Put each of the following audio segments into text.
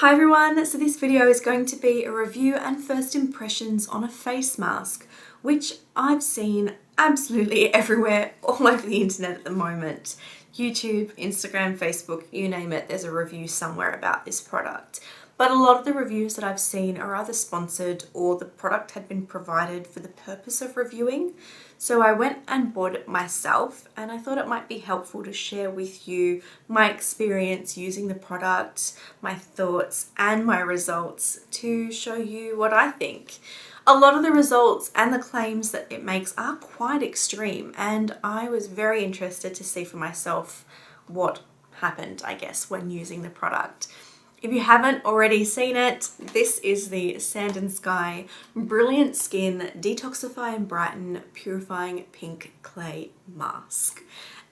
Hi everyone, so this video is going to be a review and first impressions on a face mask, which I've seen absolutely everywhere, all over the internet at the moment. YouTube, Instagram, Facebook, you name it, there's a review somewhere about this product. But a lot of the reviews that I've seen are either sponsored or the product had been provided for the purpose of reviewing. So I went and bought it myself, and I thought it might be helpful to share with you my experience using the product, my thoughts and my results to show you what I think. A lot of the results and the claims that it makes are quite extreme, and I was very interested to see for myself what happened, I guess, when using the product. If you haven't already seen it, this is the Sand and Sky Brilliant Skin Detoxify and Brighten Purifying Pink Clay Mask.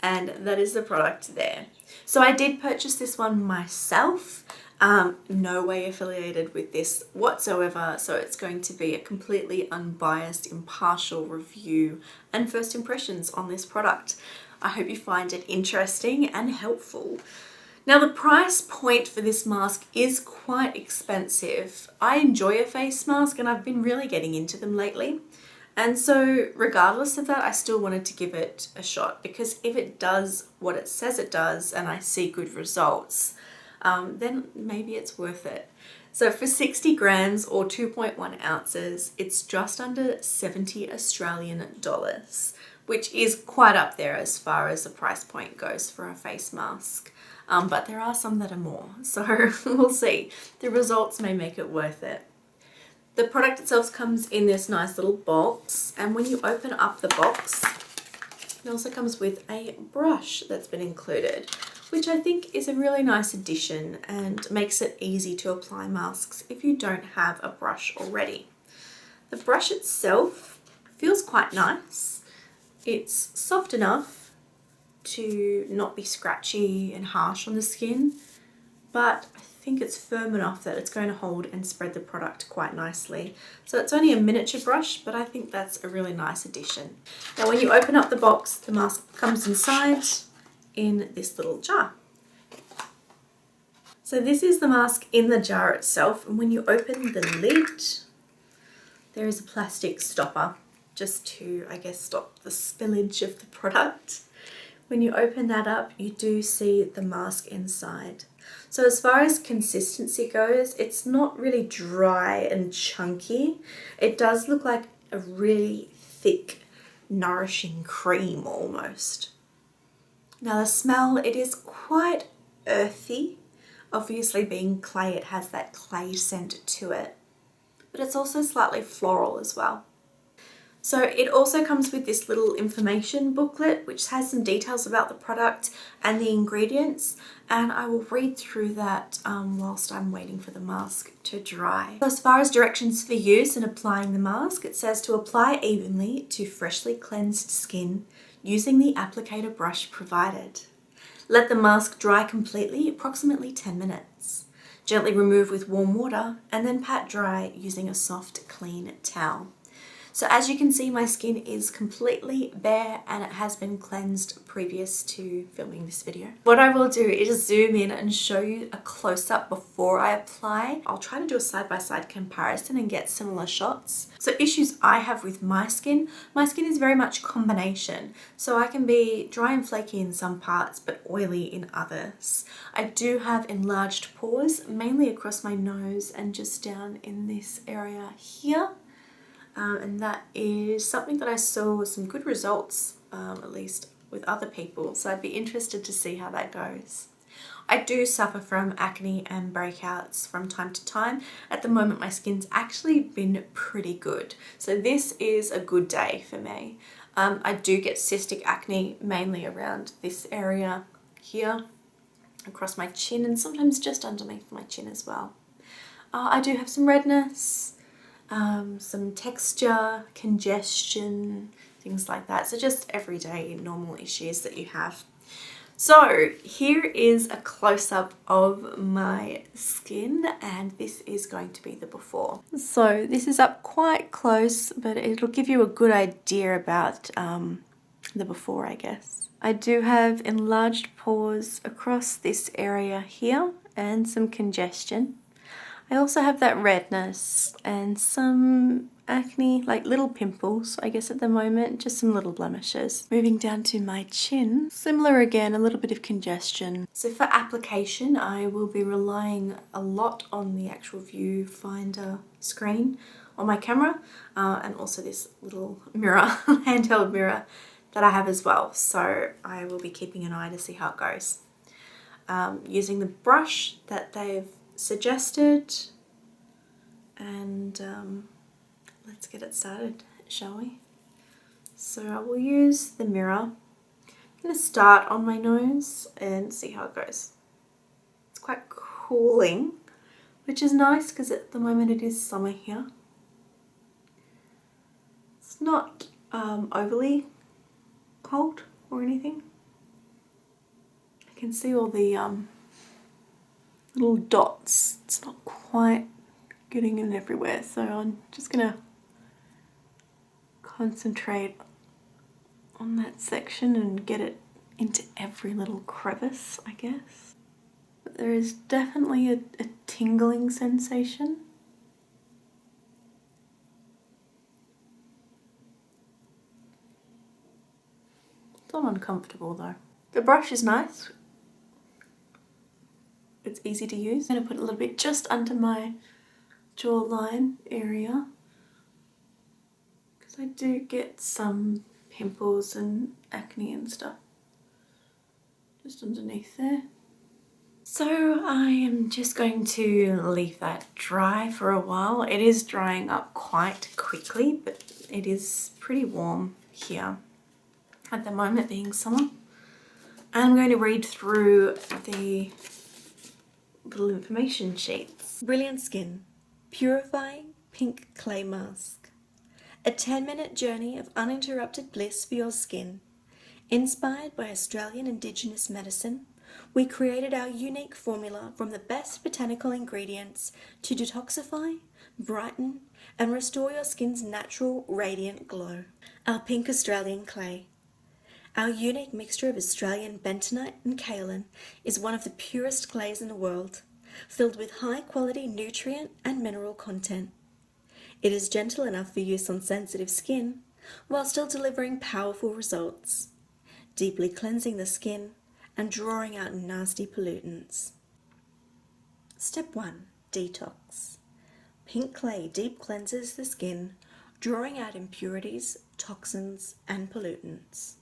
And that is the product there. So I did purchase this one myself. No way affiliated with this whatsoever. So it's going to be a completely unbiased, impartial review and first impressions on this product. I hope you find it interesting and helpful. Now the price point for this mask is quite expensive. I enjoy a face mask and I've been really getting into them lately. And so regardless of that, I still wanted to give it a shot, because if it does what it says it does and I see good results, then maybe it's worth it. So for 60 grams or 2.1 ounces, it's just under 70 Australian dollars, which is quite up there as far as the price point goes for a face mask. But there are some that are more, so we'll see. The results may make it worth it. The product itself comes in this nice little box, and when you open up the box, it also comes with a brush that's been included, which I think is a really nice addition and makes it easy to apply masks if you don't have a brush already. The brush itself feels quite nice. It's soft enough to not be scratchy and harsh on the skin, but I think it's firm enough that it's going to hold and spread the product quite nicely. So it's only a miniature brush, but I think that's a really nice addition. Now when you open up the box, the mask comes inside in this little jar. So this is the mask in the jar itself, and when you open the lid, there is a plastic stopper just to, I guess, stop the spillage of the product. When you open that up, you do see the mask inside. So as far as consistency goes, it's not really dry and chunky. It does look like a really thick, nourishing cream almost. Now the smell, it is quite earthy. Obviously being clay, it has that clay scent to it, but it's also slightly floral as well. So it also comes with this little information booklet which has some details about the product and the ingredients, and I will read through that whilst I'm waiting for the mask to dry. So as far as directions for use and applying the mask, it says to apply evenly to freshly cleansed skin using the applicator brush provided. Let the mask dry completely, approximately 10 minutes. Gently remove with warm water and then pat dry using a soft, clean towel. So as you can see, my skin is completely bare and it has been cleansed previous to filming this video. What I will do is zoom in and show you a close-up before I apply. I'll try to do a side-by-side comparison and get similar shots. So issues I have with my skin is very much combination. So I can be dry and flaky in some parts but oily in others. I do have enlarged pores, mainly across my nose and just down in this area here. And that is something that I saw some good results, at least with other people, so I'd be interested to see how that goes. I do suffer from acne and breakouts from time to time. At the moment my skin's actually been pretty good, so this is a good day for me. I do get cystic acne mainly around this area here, across my chin and sometimes just underneath my chin as well. I do have some redness, some texture, congestion, things like that. So just everyday normal issues that you have. So here is a close-up of my skin, and this is going to be the before. So this is up quite close, but it'll give you a good idea about the before, I guess. I do have enlarged pores across this area here and some congestion. I also have that redness and some acne, like little pimples, I guess at the moment, just some little blemishes. Moving down to my chin, similar again, a little bit of congestion. So for application, I will be relying a lot on the actual viewfinder screen on my camera and also this little mirror, handheld mirror that I have as well. So I will be keeping an eye to see how it goes. Using the brush that they've suggested, and let's get it started, shall we? So I will use the mirror. I'm going to start on my nose and see how it goes. It's quite cooling, which is nice because at the moment it is summer here. It's not overly cold or anything. I can see all the little dots. It's not quite getting in everywhere, so I'm just gonna concentrate on that section and get it into every little crevice, I guess. But there is definitely a tingling sensation. It's not uncomfortable though. The brush is nice. It's easy to use. I'm gonna put a little bit just under my jawline area because I do get some pimples and acne and stuff just underneath there. So I am just going to leave that dry for a while. It is drying up quite quickly, but it is pretty warm here at the moment, being summer. I'm going to read through the little information sheets. Brilliant Skin Purifying Pink Clay Mask. A 10-minute journey of uninterrupted bliss for your skin. Inspired by Australian Indigenous medicine, we created our unique formula from the best botanical ingredients to detoxify, brighten, and restore your skin's natural, radiant glow. Our Pink Australian Clay. Our unique mixture of Australian bentonite and kaolin is one of the purest clays in the world, filled with high-quality nutrient and mineral content. It is gentle enough for use on sensitive skin, while still delivering powerful results, deeply cleansing the skin and drawing out nasty pollutants. Step 1. Detox. Pink clay deep cleanses the skin, drawing out impurities, toxins, and pollutants.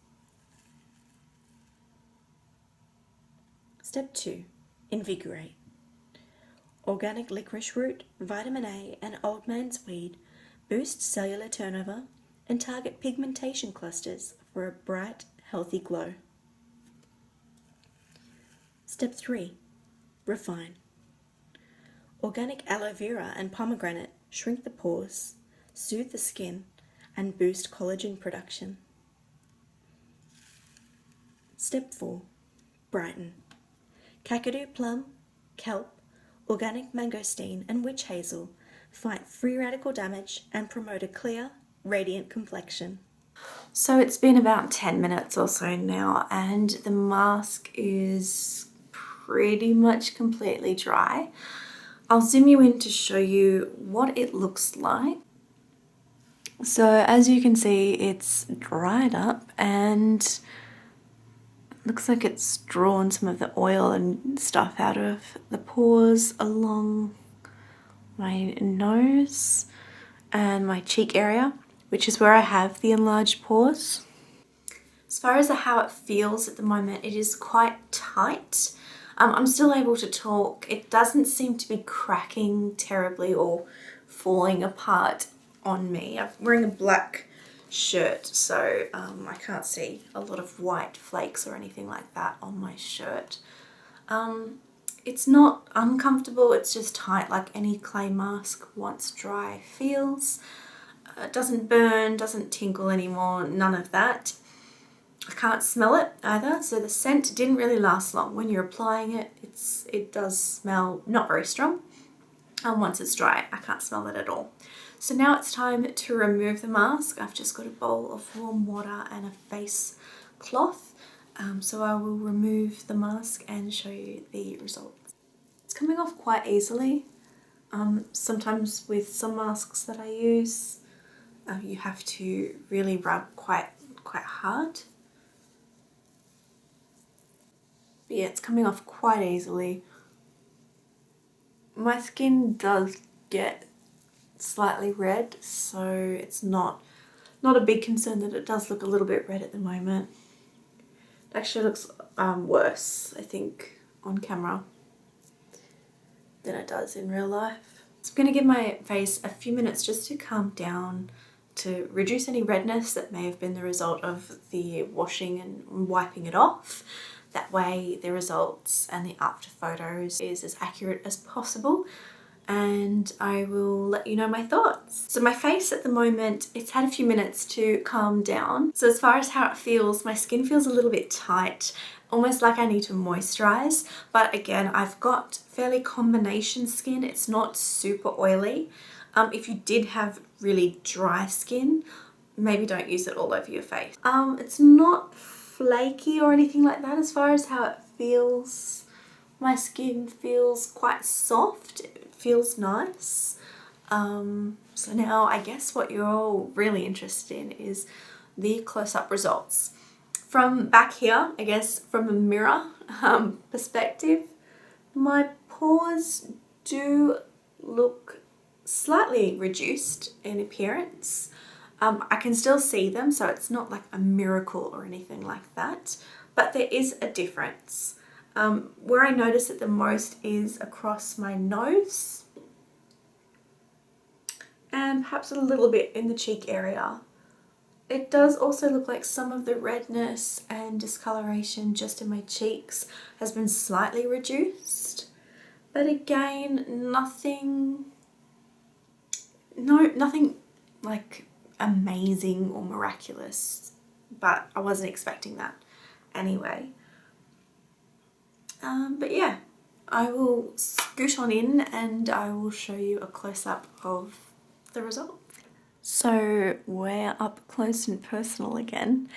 Step 2. Invigorate. Organic licorice root, vitamin A, and old man's weed boost cellular turnover and target pigmentation clusters for a bright, healthy glow. Step 3. Refine. Organic aloe vera and pomegranate shrink the pores, soothe the skin, and boost collagen production. Step 4. Brighten. Kakadu plum, kelp, organic mangosteen, and witch hazel fight free radical damage and promote a clear, radiant complexion. So it's been about 10 minutes or so now, and the mask is pretty much completely dry. I'll zoom you in to show you what it looks like. So as you can see, it's dried up and looks like it's drawn some of the oil and stuff out of the pores along my nose and my cheek area, which is where I have the enlarged pores. As far as how it feels at the moment, it is quite tight. I'm still able to talk. It doesn't seem to be cracking terribly or falling apart on me. I'm wearing a black shirt, so I can't see a lot of white flakes or anything like that on my shirt. It's not uncomfortable, it's just tight like any clay mask once dry feels. It doesn't burn, doesn't tingle anymore, none of that. I can't smell it either, so the scent didn't really last long. When you're applying it, it does smell not very strong. And once it's dry, I can't smell it at all. So now it's time to remove the mask. I've just got a bowl of warm water and a face cloth. So I will remove the mask and show you the results. It's coming off quite easily. Sometimes with some masks that I use, you have to really rub quite hard. But yeah, it's coming off quite easily. My skin does get slightly red, so it's not a big concern that it does look a little bit red at the moment. It actually looks worse, I think, on camera than it does in real life. So I'm going to give my face a few minutes just to calm down, to reduce any redness that may have been the result of the washing and wiping it off. That way the results and the after photos is as accurate as possible, and I will let you know my thoughts. So my face at the moment, it's had a few minutes to calm down. So as far as how it feels, my skin feels a little bit tight, almost like I need to moisturize. But again, I've got fairly combination skin. It's not super oily. If you did have really dry skin, maybe don't use it all over your face. It's not flaky or anything like that as far as how it feels. My skin feels quite soft. It feels nice. So now I guess what you're all really interested in is the close-up results. From back here, I guess from a mirror perspective, my pores do look slightly reduced in appearance. I can still see them, so it's not like a miracle or anything like that, but there is a difference. Where I notice it the most is across my nose and perhaps a little bit in the cheek area. It does also look like some of the redness and discoloration just in my cheeks has been slightly reduced, but again, nothing like amazing or miraculous, but I wasn't expecting that anyway. But yeah, I will scoot on in and I will show you a close-up of the result. So we're up close and personal again,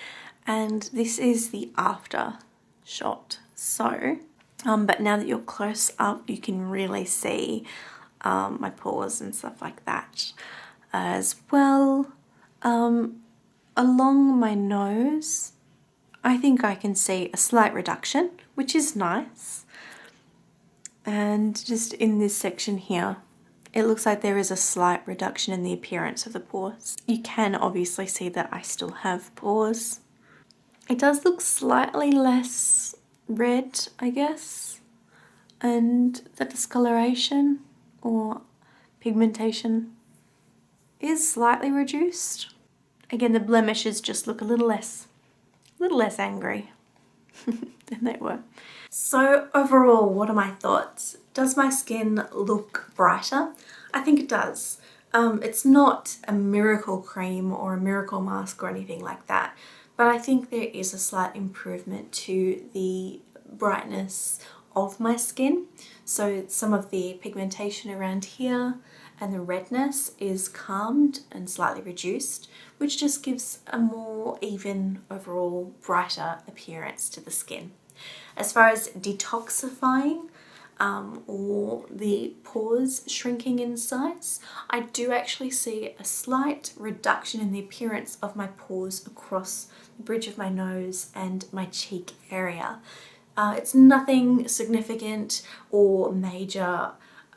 and this is the after shot. So, but now that you're close up, you can really see my pores and stuff like that as well. Along my nose, I think I can see a slight reduction, which is nice. And just in this section here, it looks like there is a slight reduction in the appearance of the pores. You can obviously see that I still have pores. It does look slightly less red, I guess, and the discoloration or pigmentation is slightly reduced. Again, the blemishes just look a little less angry than they were. So overall, what are my thoughts? Does my skin look brighter? I think it does. It's not a miracle cream or a miracle mask or anything like that, but I think there is a slight improvement to the brightness of my skin. So some of the pigmentation around here and the redness is calmed and slightly reduced, which just gives a more even overall brighter appearance to the skin. As far as detoxifying or the pores shrinking in size, I do actually see a slight reduction in the appearance of my pores across the bridge of my nose and my cheek area. It's nothing significant or major.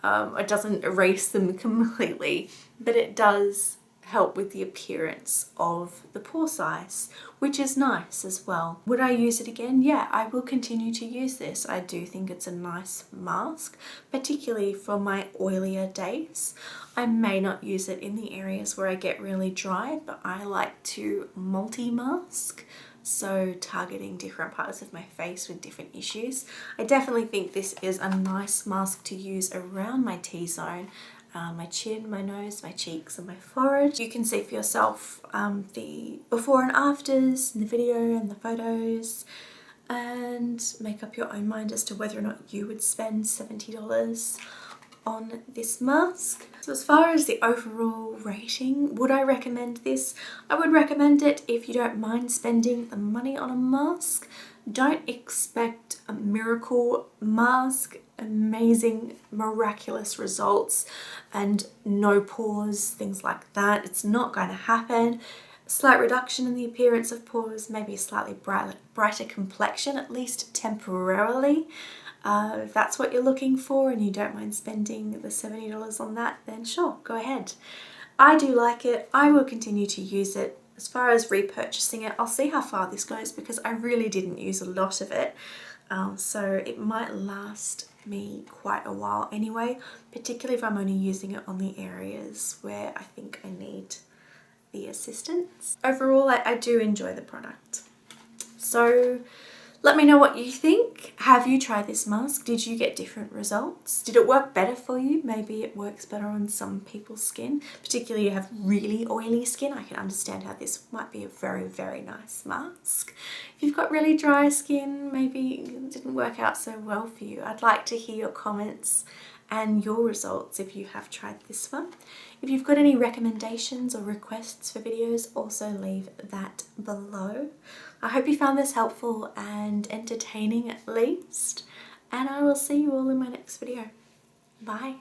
It doesn't erase them completely, but it does help with the appearance of the pore size, which is nice as well. Would I use it again? Yeah, I will continue to use this. I do think it's a nice mask, particularly for my oilier days. I may not use it in the areas where I get really dry, but I like to multi-mask, so targeting different parts of my face with different issues. I definitely think this is a nice mask to use around my T-zone, my chin, my nose, my cheeks and my forehead. You can see for yourself the before and afters in the video and the photos, and make up your own mind as to whether or not you would spend $70 on this mask. So as far as the overall rating, would I recommend this? I would recommend it if you don't mind spending the money on a mask. Don't expect a miracle mask, amazing, miraculous results, and no pores, things like that. It's not going to happen. A slight reduction in the appearance of pores, maybe a slightly brighter complexion, at least temporarily. If that's what you're looking for and you don't mind spending the $70 on that, then sure, go ahead. I do like it. I will continue to use it. As far as repurchasing it, I'll see how far this goes because I really didn't use a lot of it. So it might last me quite a while anyway, particularly if I'm only using it on the areas where I think I need the assistance. Overall, I do enjoy the product. So let me know what you think. Have you tried this mask? Did you get different results? Did it work better for you? Maybe it works better on some people's skin, particularly if you have really oily skin. I can understand how this might be a very, very nice mask. If you've got really dry skin, maybe it didn't work out so well for you. I'd like to hear your comments and your results if you have tried this one. If you've got any recommendations or requests for videos, also leave that below. I hope you found this helpful and entertaining at least, and I will see you all in my next video. Bye.